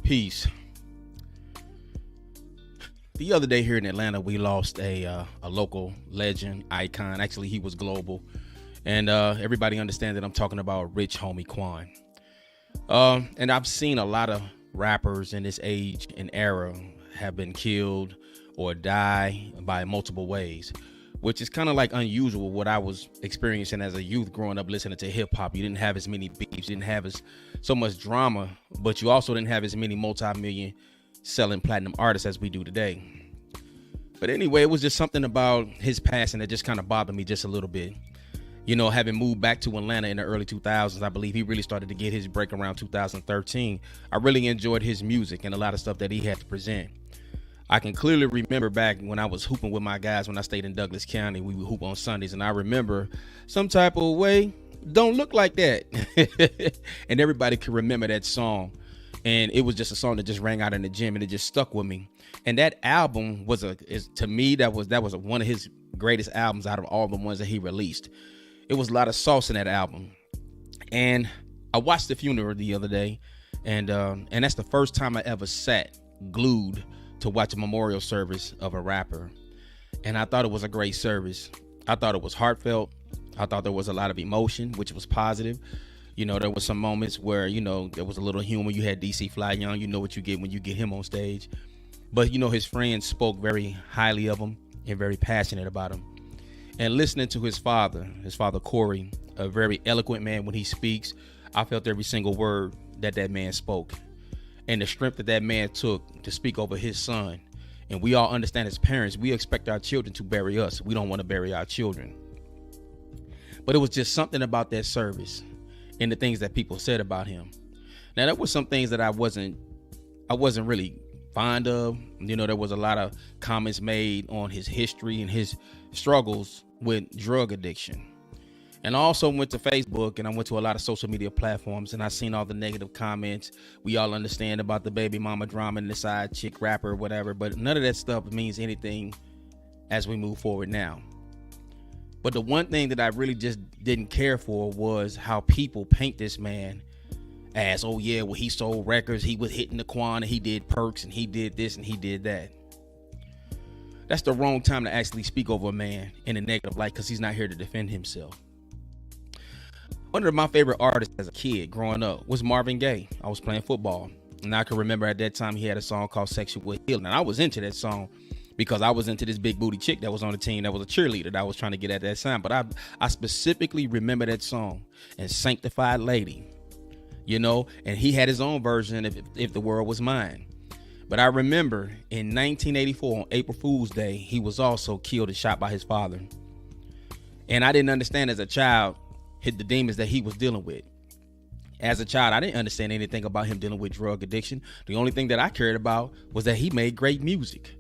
Peace. The other day here in Atlanta, we lost a local legend, icon. Actually, he was global. And everybody understands that I'm talking about Rich Homie Quan. And I've seen a lot of rappers in this age and era have been killed or die by multiple ways, which is kind of like unusual what I was experiencing as a youth growing up listening to hip hop. You didn't have as many beefs, you didn't have so much drama, but you also didn't have as many multi-million selling platinum artists as we do today. But anyway, it was just something about his passing that just kind of bothered me just a little bit. You know, having moved back to Atlanta in the early 2000s, I believe he really started to get his break around 2013. I really enjoyed his music and a lot of stuff that he had to present. I can clearly remember back when I was hooping with my guys when I stayed in Douglas County. We would hoop on Sundays, and I remember some type of way, don't look like that. And everybody can remember that song. And it was just a song that just rang out in the gym, and it just stuck with me. And that album to me, that was one of his greatest albums out of all the ones that he released. It was a lot of sauce in that album. And I watched the funeral the other day, and that's the first time I ever sat glued to watch a memorial service of a rapper. And I thought it was a great service. I thought it was heartfelt. I thought there was a lot of emotion, which was positive. You know, there was some moments where, you know, there was a little humor. You had DC Fly Young. You know what you get when you get him on stage. But, you know, his friends spoke very highly of him and very passionate about him. And listening to his father Corey, a very eloquent man when he speaks, I felt every single word that man spoke. And the strength that man took to speak over his son. And we all understand as parents, we expect our children to bury us. We don't want to bury our children. But it was just something about that service and the things that people said about him. Now, there was some things that I wasn't really fond of. You know, there was a lot of comments made on his history and his struggles with drug addiction. And I also went to Facebook, and I went to a lot of social media platforms, and I seen all the negative comments. We all understand about the baby mama drama and the side chick rapper or whatever, but none of that stuff means anything as we move forward now. But the one thing that I really just didn't care for was how people paint this man as, oh yeah, well, he sold records, he was hitting the Quan, and he did perks, and he did this, and he did that. That's the wrong time to actually speak over a man in a negative light, because he's not here to defend himself. One of my favorite artists as a kid growing up was Marvin Gaye. I was playing football, and I can remember at that time he had a song called Sexual Healing. And I was into that song because I was into this big booty chick that was on the team that was a cheerleader that I was trying to get at that time. But I specifically remember that song and Sanctified Lady, you know, and he had his own version of If the World Was Mine. But I remember in 1984 on April Fool's Day, he was also killed and shot by his father. And I didn't understand as a child the demons that he was dealing with. As a child, I didn't understand anything about him dealing with drug addiction. The only thing that I cared about was that he made great music.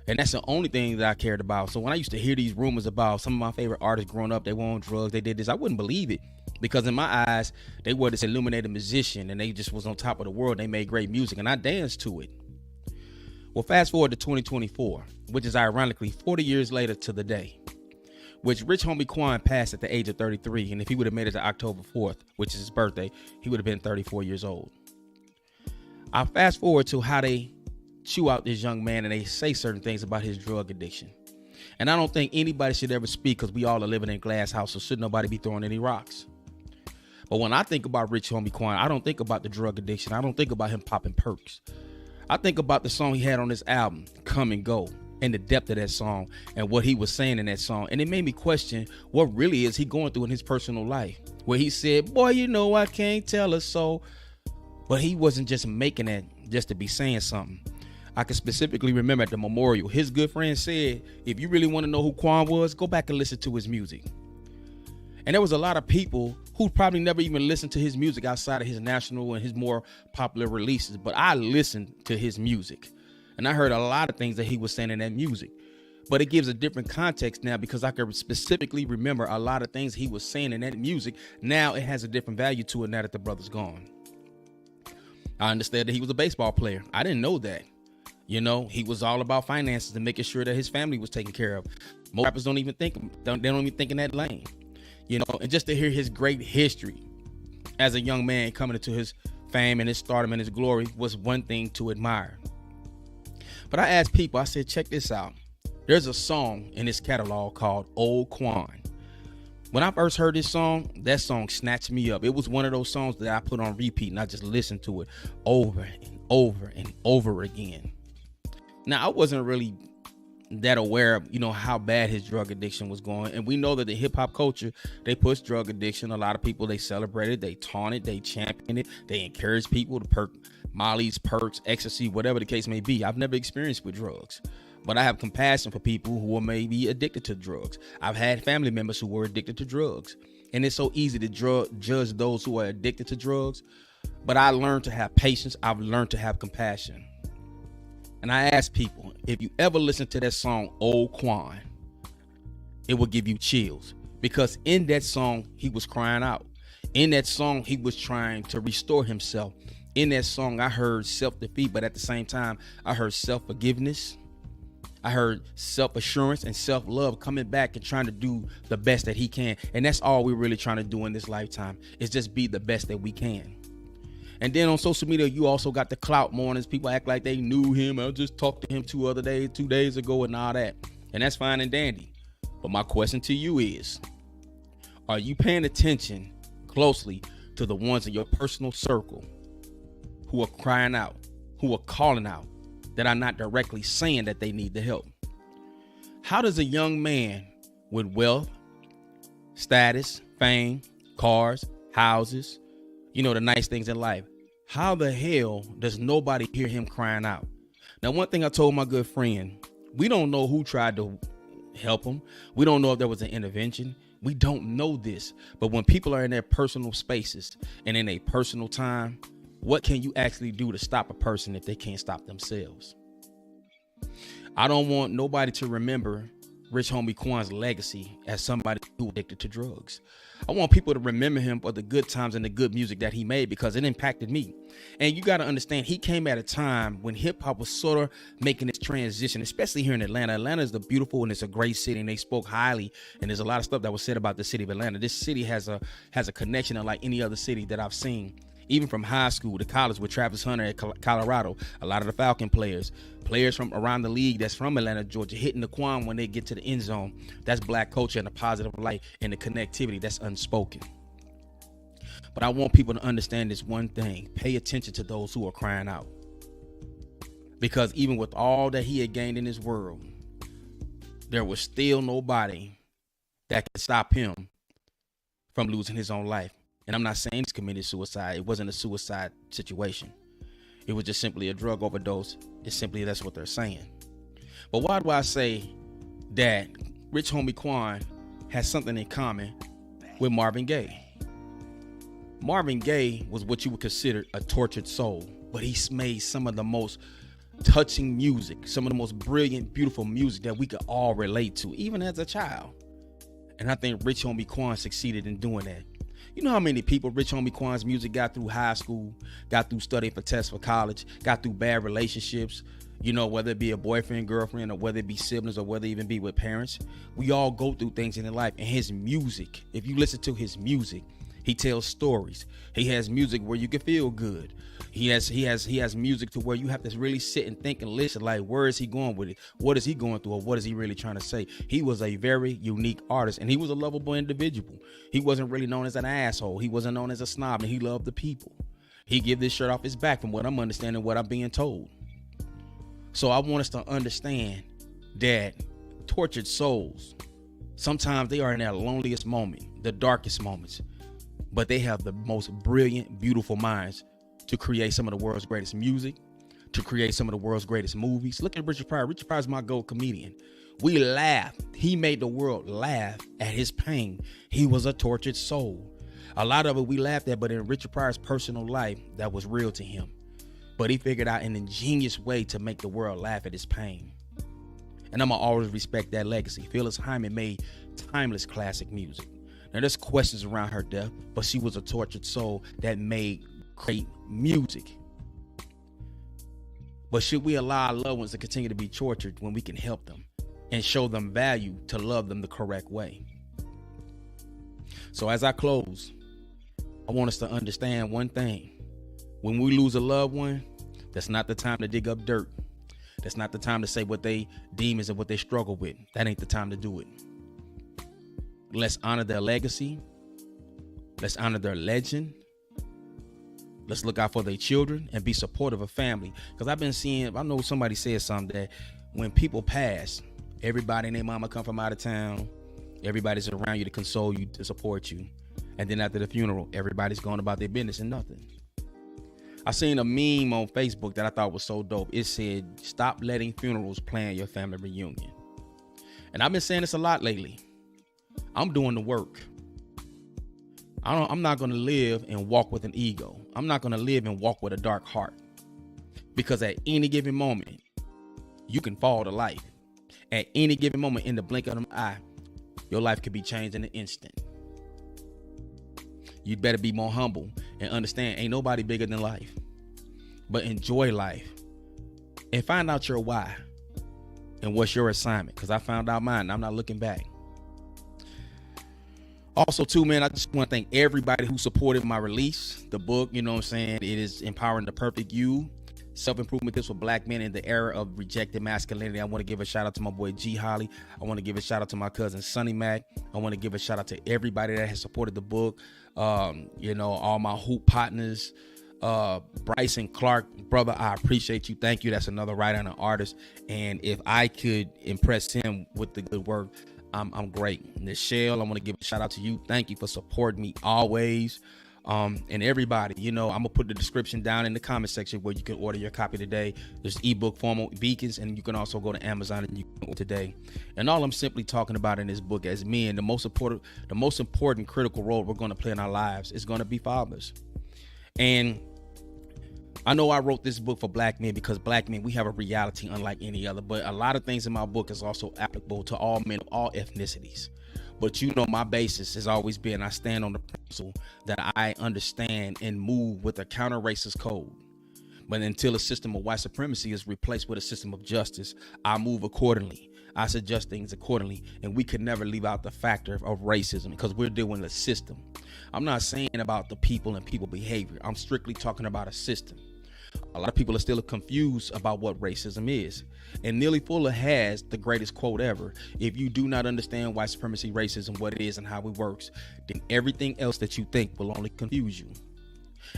And that's the only thing that I cared about. So when I used to hear these rumors about some of my favorite artists growing up, they were on drugs, they did this, I wouldn't believe it. Because in my eyes, they were this illuminated musician and they just was on top of the world. They made great music and I danced to it. Well, fast forward to 2024, which is ironically 40 years later to the day, which Rich Homie Quan passed at the age of 33. And if he would have made it to October 4th, which is his birthday, he would have been 34 years old. I fast forward to how they chew out this young man and they say certain things about his drug addiction. And I don't think anybody should ever speak because we all are living in a glass house, so should nobody be throwing any rocks. But when I think about Rich Homie Quan, I don't think about the drug addiction. I don't think about him popping perks. I think about the song he had on his album, Come and Go, and the depth of that song and what he was saying in that song. And it made me question what really is he going through in his personal life, where he said, boy, you know, I can't tell her so. But he wasn't just making that just to be saying something. I can specifically remember at the memorial, his good friend said, if you really want to know who Quan was, go back and listen to his music. And there was a lot of people who probably never even listened to his music outside of his national and his more popular releases. But I listened to his music. And I heard a lot of things that he was saying in that music. But it gives a different context now because I can specifically remember a lot of things he was saying in that music. Now it has a different value to it now that the brother's gone. I understand that he was a baseball player. I didn't know that. You know, he was all about finances and making sure that his family was taken care of. Most rappers don't even think in that lane. You know, and just to hear his great history as a young man coming into his fame and his stardom and his glory was one thing to admire. But I asked people, I said, check this out. There's a song in his catalog called Homie Quan. When I first heard this song, that song snatched me up. It was one of those songs that I put on repeat and I just listened to it over and over and over again. Now, I wasn't really that aware of, how bad his drug addiction was going. And we know that the hip hop culture, they push drug addiction. A lot of people, they celebrate it, they taunt it, they champion it, they encourage people to perk Molly's, perks, ecstasy, whatever the case may be. I've never experienced with drugs, but I have compassion for people who are maybe addicted to drugs. I've had family members who were addicted to drugs, and it's so easy to judge those who are addicted to drugs. But I learned to have patience. I've learned to have compassion. And I ask people, if you ever listen to that song, Homie Quan, it will give you chills, because in that song, he was crying out. In that song, he was trying to restore himself. In that song, I heard self-defeat, but at the same time, I heard self-forgiveness. I heard self-assurance and self-love, coming back and trying to do the best that he can. And that's all we're really trying to do in this lifetime, is just be the best that we can. And then on social media, you also got the clout mornings. People act like they knew him. I just talked to him 2 days ago and all that. And that's fine and dandy. But my question to you is, are you paying attention closely to the ones in your personal circle who are crying out, who are calling out, that are not directly saying that they need the help? How does a young man with wealth, status, fame, cars, houses, the nice things in life, how the hell does nobody hear him crying out? Now, one thing I told my good friend, we don't know who tried to help him. We don't know if there was an intervention. We don't know this. But when people are in their personal spaces and in a personal time, what can you actually do to stop a person if they can't stop themselves? I don't want nobody to remember Rich Homie Quan's legacy as somebody who was addicted to drugs. I want people to remember him for the good times and the good music that he made, because it impacted me. And you got to understand, he came at a time when hip hop was sort of making its transition, especially here in Atlanta. Atlanta is the beautiful and it's a great city, and they spoke highly. And there's a lot of stuff that was said about the city of Atlanta. This city has a connection unlike any other city that I've seen. Even from high school to college with Travis Hunter at Colorado, a lot of the Falcon players from around the league that's from Atlanta, Georgia, hitting the Quan when they get to the end zone. That's black culture and a positive light and the connectivity that's unspoken. But I want people to understand this one thing. Pay attention to those who are crying out. Because even with all that he had gained in this world, there was still nobody that could stop him from losing his own life. And I'm not saying he's committed suicide. It wasn't a suicide situation. It was just simply a drug overdose. It's simply, that's what they're saying. But why do I say that Rich Homie Quan has something in common with Marvin Gaye? Marvin Gaye was what you would consider a tortured soul, but he made some of the most touching music, some of the most brilliant, beautiful music that we could all relate to, even as a child. And I think Rich Homie Quan succeeded in doing that. You know how many people Rich Homie Quan's music got through high school, got through studying for tests for college, got through bad relationships, whether it be a boyfriend, girlfriend, or whether it be siblings, or whether it even be with parents. We all go through things in life. And his music, if you listen to his music, he tells stories. He has music where you can feel good. He has music to where you have to really sit and think and listen, like, where is he going with it? What is he going through, or what is he really trying to say? He was a very unique artist, and he was a lovable individual. He wasn't really known as an asshole. He wasn't known as a snob, and he loved the people. He give this shirt off his back, from what I'm understanding, what I'm being told. So I want us to understand that tortured souls, sometimes they are in their loneliest moment, the darkest moments, but they have the most brilliant, beautiful minds to create some of the world's greatest music, to create some of the world's greatest movies. Look at Richard Pryor. Richard Pryor's my GOAT comedian. We laugh. He made the world laugh at his pain. He was a tortured soul. A lot of it we laughed at, but in Richard Pryor's personal life, that was real to him. But he figured out an ingenious way to make the world laugh at his pain. And I'm going to always respect that legacy. Phyllis Hyman made timeless classic music. Now, there's questions around her death, but she was a tortured soul that made great music. But should we allow our loved ones to continue to be tortured when we can help them and show them value to love them the correct way? So as I close, I want us to understand one thing. When we lose a loved one, that's not the time to dig up dirt. That's not the time to say what they demons and what they struggle with. That ain't the time to do it. Let's honor their legacy. Let's honor their legend. Let's look out for their children and be supportive of family. Because I know somebody said something that when people pass, everybody and their mama come from out of town. Everybody's around you to console you, to support you. And then after the funeral, everybody's going about their business and nothing. I seen a meme on Facebook that I thought was so dope. It said, stop letting funerals plan your family reunion. And I've been saying this a lot lately. I'm doing the work. I'm not going to live and walk with an ego. I'm not going to live and walk with a dark heart. Because at any given moment, you can fall to life. At any given moment, in the blink of an eye, your life could be changed in an instant. You'd better be more humble and understand ain't nobody bigger than life. But enjoy life and find out your why and what's your assignment. Because I found out mine and I'm not looking back. Also, too, man, I just want to thank everybody who supported my release, the book. You know what I'm saying? It is Empowering the Perfect You. Self-improvement tips for black men in the era of rejected masculinity. I want to give a shout out to my boy G Holly. I want to give a shout out to my cousin Sonny Mac. I want to give a shout out to everybody that has supported the book. All my hoop partners, Bryson Clark, brother, I appreciate you. Thank you. That's another writer and an artist. And if I could impress him with the good work, I'm great. Nichelle, I want to give a shout out to you. Thank you for supporting me always. And everybody, I'm gonna put the description down in the comment section where you can order your copy today. There's ebook formal beacons, and you can also go to Amazon and you can order today. And all I'm simply talking about in this book as men, the most important critical role we're going to play in our lives is going to be fathers. And I know I wrote this book for black men because black men, we have a reality unlike any other, but a lot of things in my book is also applicable to all men of all ethnicities. But my basis has always been, I stand on the principle that I understand and move with a counter-racist code. But until a system of white supremacy is replaced with a system of justice, I move accordingly. I suggest things accordingly. And we can never leave out the factor of racism because we're dealing with a system. I'm not saying about the people and people behavior. I'm strictly talking about a system. A lot of people are still confused about what racism is. And Neely Fuller has the greatest quote ever. If you do not understand white supremacy, racism, what it is and how it works, then everything else that you think will only confuse you.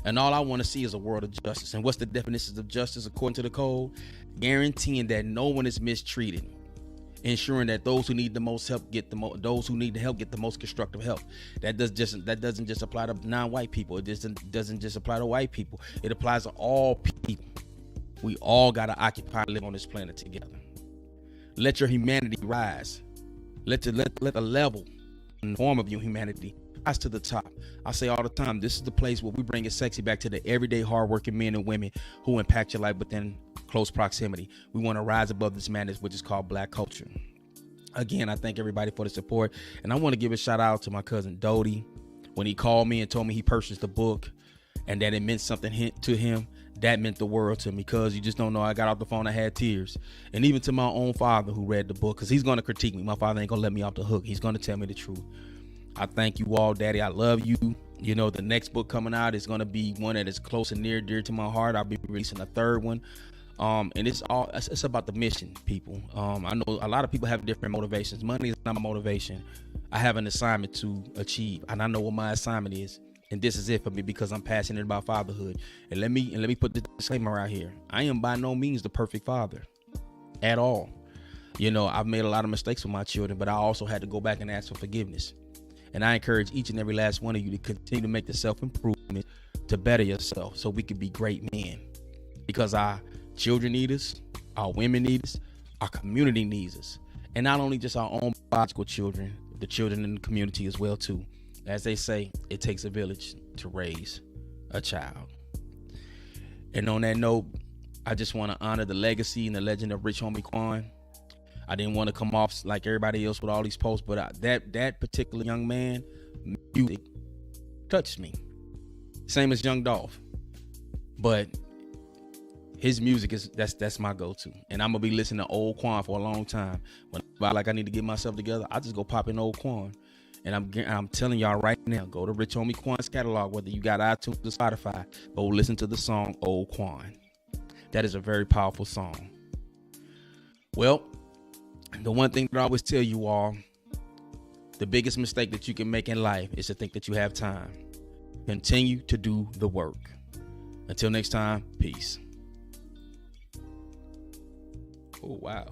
And all I want to see is a world of justice. And what's the definitions of justice according to the code? Guaranteeing that no one is mistreated. Ensuring that those who need the most help those who need the help get the most constructive help. That doesn't just apply to non-white people. It doesn't just apply to white people. It applies to all people. We all gotta occupy and live on this planet together. Let your humanity rise. Let the level and form of your humanity rise to the top. I say all the time, this is the place where we bring it sexy back to the everyday hardworking men and women who impact your life within close proximity. We want to rise above this madness, which is called black culture. Again, I thank everybody for the support. And I want to give a shout out to my cousin Dodie. When he called me and told me he purchased the book and that it meant something to him, that meant the world to me, because you just don't know. I got off the phone, I had tears. And even to my own father who read the book, because he's going to critique me. My father ain't going to let me off the hook. He's going to tell me the truth. I thank you all, Daddy. I love you. The next book coming out is going to be one that is close and dear to my heart. I'll be releasing a third one. And it's about the mission, people. I know a lot of people have different motivations. Money is not my motivation. I have an assignment to achieve, and I know what my assignment is. And this is it for me because I'm passionate about fatherhood. And let me put the disclaimer out here. I am by no means the perfect father at all. I've made a lot of mistakes with my children, but I also had to go back and ask for forgiveness. And I encourage each and every last one of you to continue to make the self-improvement to better yourself so we can be great men. Because our children need us, our women need us, our community needs us. And not only just our own biological children, the children in the community as well too. As they say, it takes a village to raise a child. And on that note, I just want to honor the legacy and the legend of Rich Homie Quan. I didn't want to come off like everybody else with all these posts, but that particular young man, music touched me. Same as Young Dolph. But his music that's my go-to. And I'm going to be listening to old Quan for a long time. When I feel like I need to get myself together, I just go pop in old Quan. And I'm telling y'all right now, go to Rich Homie Quan's catalog, whether you got iTunes or Spotify, go listen to the song Old Quan. That is a very powerful song. Well, the one thing that I always tell you all, the biggest mistake that you can make in life is to think that you have time. Continue to do the work. Until next time, peace. Oh, wow.